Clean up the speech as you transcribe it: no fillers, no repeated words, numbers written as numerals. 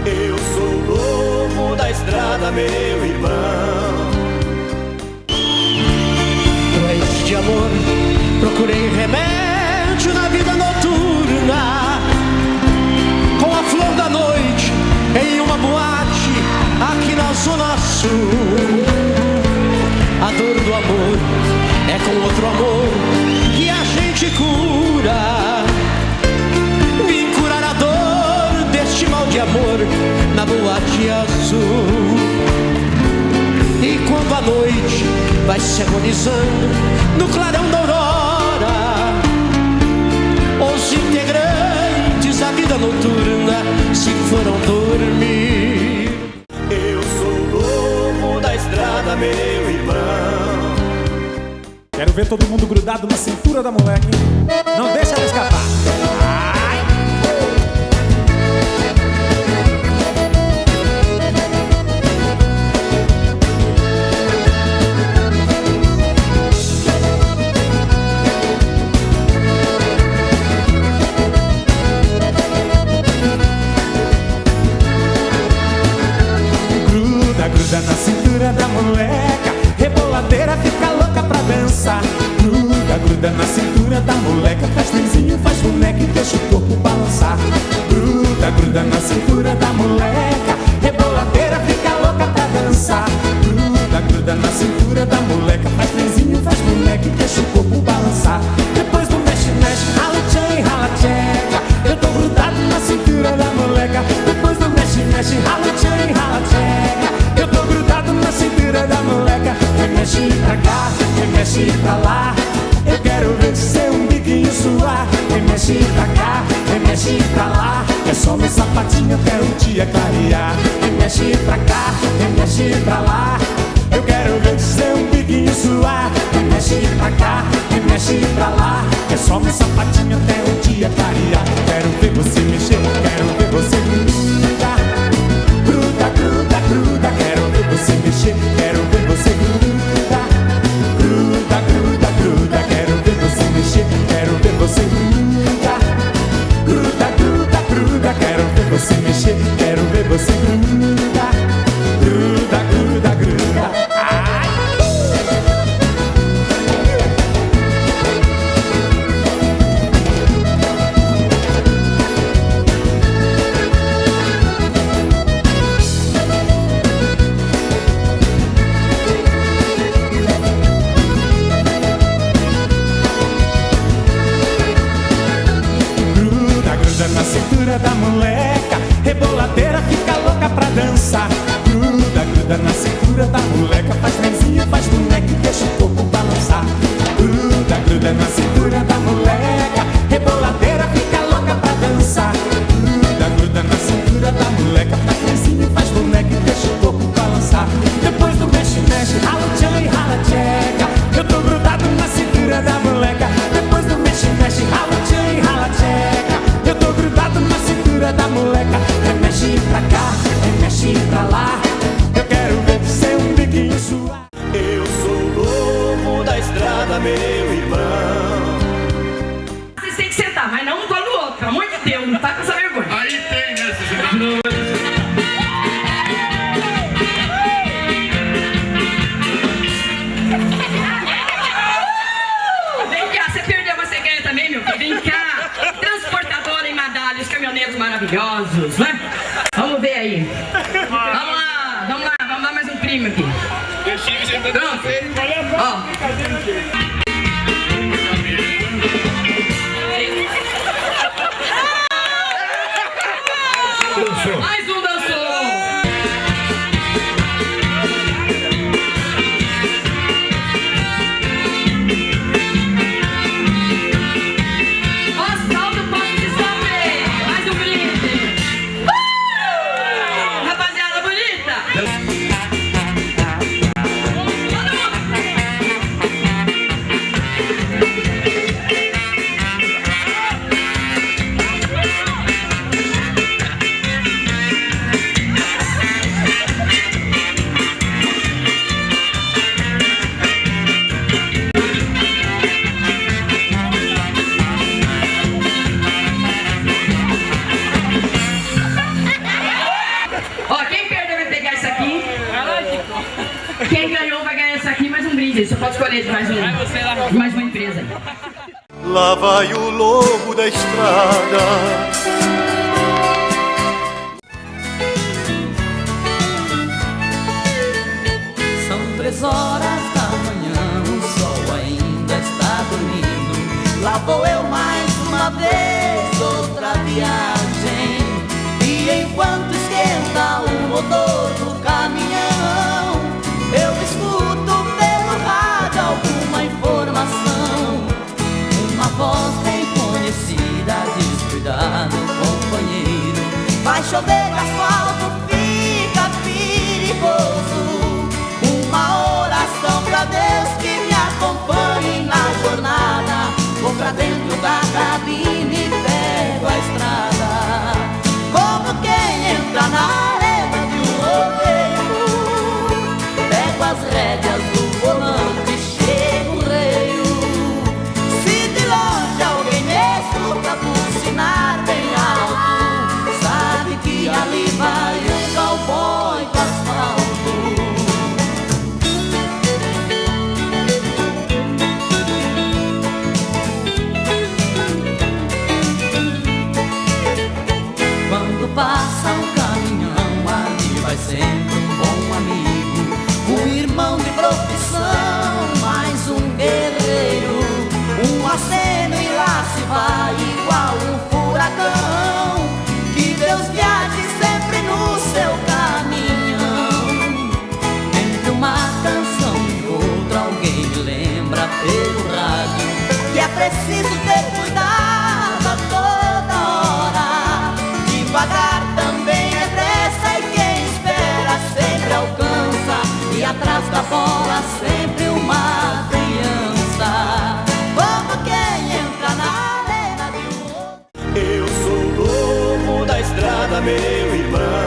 Eu sou o lobo da estrada, meu irmão. Doente de amor, procurei remédio na vida noturna, com a flor da noite em uma boate aqui na Zona Sul. A dor do amor é com outro amor que a gente cura. Vim curar a dor deste mal de amor na boate azul. E quando a noite vai se agonizando no clarão da aurora, os integrantes da vida noturna se foram dormir. Eu sou o lobo da estrada, meu irmão. Quero ver todo mundo grudado na cintura da moleque. Não deixa ela escapar. Ai. Gruda na cintura da moleca, reboladeira fica louca pra dançar. Gruda na cintura da moleca, faz trenzinho, faz boneca e deixa o corpo balançar. Gruda na cintura da moleca, reboladeira fica louca pra dançar. Gruda na cintura da moleca, faz trenzinho, faz boneca e deixa o corpo balançar. Depois do mexe, mexe, rala tchan, rala tcheca. Eu tô grudado na cintura da moleca. Depois do mexe, mexe, rala tchan, rala tcheca. Eu tô grudado na cintura da moleca. Remexe pra cá, remexe pra lá. Eu quero ver seu biquinho suar. Remexe pra cá, remexe pra lá. É só meu sapatinho, eu quero te acariar. Remexe pra cá, remexe pra lá. Eu quero ver seu biquinho suar. Remexe pra cá, remexe pra lá. É só meu sapatinho, eu quero te acariar. Quero ver você mexer, quero ver você grudar. Gruda, gruda, gruda. Quero ver você mexer, quero ver você grudar. Gruda, gruda, gruda. Quero ver você mexer, quero ver você grudar. Gruda, gruda, gruda. Quero ver você mexer, quero ver você grudar. Gruda, gruda, gruda. Ai. Gruda na cintura da moleca, reboladeira fica louca pra dançar. Gruda na cintura da moleca, faz trenzinho, faz boneca e deixa o corpo balançar. Gruda na cintura da moleca, reboladeira fica louca pra dançar. Gruda na cintura da moleca, faz trenzinho, faz boneca e deixa o corpo balançar. Depois do mexe, mexe, rala tchan e rala tcheca. Eu tô grudado na cintura da moleca. Depois do mexe, mexe, rala tchan e rala tcheca. Eu tô grudado na cintura da moleca. Remexe pra cá, remexe pra lá. Eu quero ver seu biquinho suar. Eu sou o lobo da estrada, meu irmão. Vocês têm que sentar, mas não um colo no outro, pelo amor de Deus, não tá com essa vergonha. Aí tem, né? Você Vem cá, você perdeu uma secreta também, meu filho? Vem cá, transportadora em Madalha, os caminhoneiros maravilhosos, né? Vamos ver aí. Vamos dar mais um primo aqui. Pronto. Ó. Mais um dançou. Osvaldo, pode se saber. Mais um brinde. Rapaziada bonita. aqui, você pode escolher de mais uma empresa. Lá vai o lobo da estrada. São 3 horas da manhã, o sol ainda está dormindo. Lá vou eu mais uma vez, outra viagem. E enquanto esquenta o motor do caminhão, eu escuto pelo rádio alguma informação. Uma voz bem conhecida diz: cuidado, companheiro, vai chover, asfalto fica perigoso. Uma oração pra Deus que me acompanhe na jornada. Vou pra dentro da cabine e pego a estrada, como quem entra na arena de um rodeio. Pego as rédeas do volante, chego no reio. Se de longe alguém me escuta buzinar bem alto, sabe que ali vai um cowboy do asfalto. Quando passa um caminhão, ali vai sempre um bom amigo, um irmão de profissão, mais um guerreiro. Um aceno e lá se vai igual um furacão. Que Deus viaje sempre no seu caminhão. Entre uma canção e outra, alguém me lembra pelo rádio que é preciso ter cuidado a toda hora. Devagar também é pressa, e quem espera sempre alcança. E atrás da bola sempre uma criança, como quem entra na arena de um outro. Eu sou o lobo da estrada, meu irmão.